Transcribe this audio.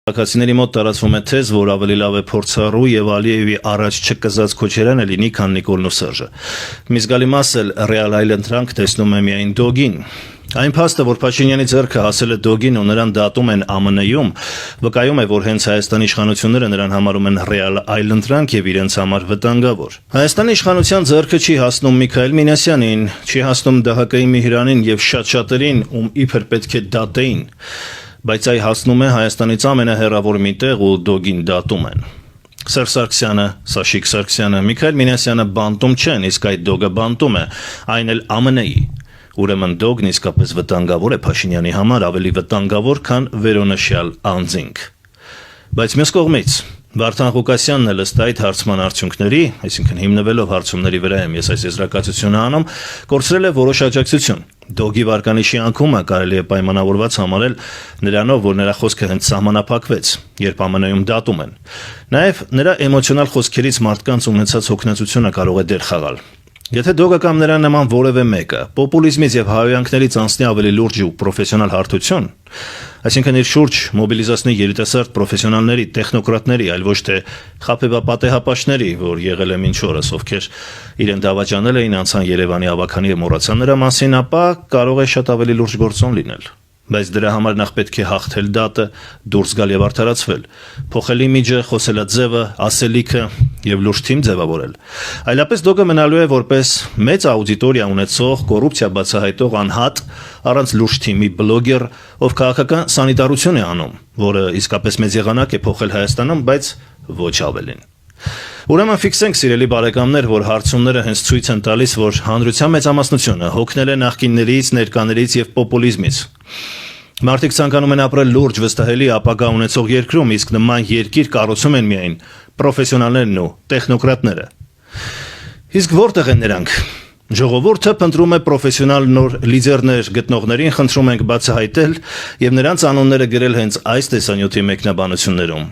Քաղաքացիների մոտ տարածվում է թեզ, որ ավելի լավ է փորձառու եւ Ալիևի առաջ չկզած Քոչարյանը լինի, քան Նիկոլն ու Սերժը։ Մի զգալի մաս էլ ռեալ այլընտրանք տեսնում է միայն Դոգին։ Այն փաստը, որ Փաշինյանի ձեռքը հասել է Դոգին ու նրան դատում են ԱՄՆ-ում, վկայում է, որ հենց Հայաստանի իշխանությունները նրան համարում են ռեալ այլընտրանք եւ իրենց համար վտանգավոր։ Հայաստանի իշխանության ձեռքը չի հասնում Միքայել Մինասյանին, չի հասնում ԴՀԿ-ի Միհրանին եւ շատ-շատերին, ում իբր պետք է դատեին, բայց այ հասնում է Հայաստանից ամենահեռավոր մի տեղ ու Դոգին դատում են։ Սերժ Սարգսյանը, Սաշիկ Սարգսյանը, Միքայել Մինասյանը բանտում չեն, իսկ այդ Դոգը բանտում է, այն էլ ԱՄՆ-ի։ Ուրեմն Դոգն իսկապես վտանգավոր է Փաշինյանի համար, ավելի վտանգավոր, քան վերոնշյալ անձինք։ Բայց մյուս կողմից Վարդան Ղուկասյանն էլ ըստ այդ հարցման արդյունքների, այսինքն հիմնվելով հարցումների վրա եմ ես այս եզրակացությունը անում, կորցրել է որոշ աջակցություն։ Դոգի վարկանիշի անկումը կարելի է պայմանավորված համարել նրանով, որ նրա խոսքը հենց սահմանափակվեց, երբ ԱՄՆ-ում դատում են։ Նաև նրա էմոցիոնալ խոսքերից մարդկանց ունեցած հոգնածությունը կարող է դեր խաղալ։ Եթե Դոգը կամ նրա նման որևէ մեկը պոպուլիզմից եւ հայհոյանքներից անցնի ավելի լուրջ ու պրոֆեսիոնալ հարթություն, այսինքն իր շուրջ մոբիլիզացնի երիտասարդ պրոֆեսիոնալների, տեխնոկրատների, այլ ոչ թե խաբեբապատեհապաշտների, որ եղել է մինչ օրս, ովքեր իրեն դավաճանել էին, անցան Երևանի ավագանի եւ մոռացան նրա մասին, ապա կարող է շատ ավելի լուրջ գործոն լինել։ Բայց դրա համար նախ պետք է հաղթել դատը, դուրս գալ եւ արդարացվել, փոխել իմիջը, խոսելաձևը, ասելիքը եւ լուրջ թիմ ձևավորել։ Այլապես Դոգը մնալու է որպես մեծ աուդիտորիա ունեցող, կոռուպցիա բացահայտող անհատ, առանց լուրջ թիմի բլոգեր, ով քաղաքական սանիտարություն է անում, որը իսկապես մեծ եղանակ է փոխել Հայաստանում, բայց ոչ ավելին։ Ուրեմն ֆիքսենք, սիրելի բարեկամներ, որ հարցումները հենց ցույց են տալիս, որ հանրության մեծամասնությունը հոգնել է նախկիններից, ներկաներից եւ պոպուլիզմից։ Մարդիկ ցանկանում են ապրել լուրջ, վստահելի ապագա ունեցող երկրում, իսկ նման երկիր կառուցում են միայն պրոֆեսիոնալներն ու տեխնոկրատները։ Իսկ որտեղ են նրանք։ Ժողովուրդը փնտրում է պրոֆեսիոնալ նոր լիդերներ, գտնողներին խնդրում ենք բացահայտել եւ նրանց անունները գրել հենց այս տեսանյութի մեկնաբանություններում։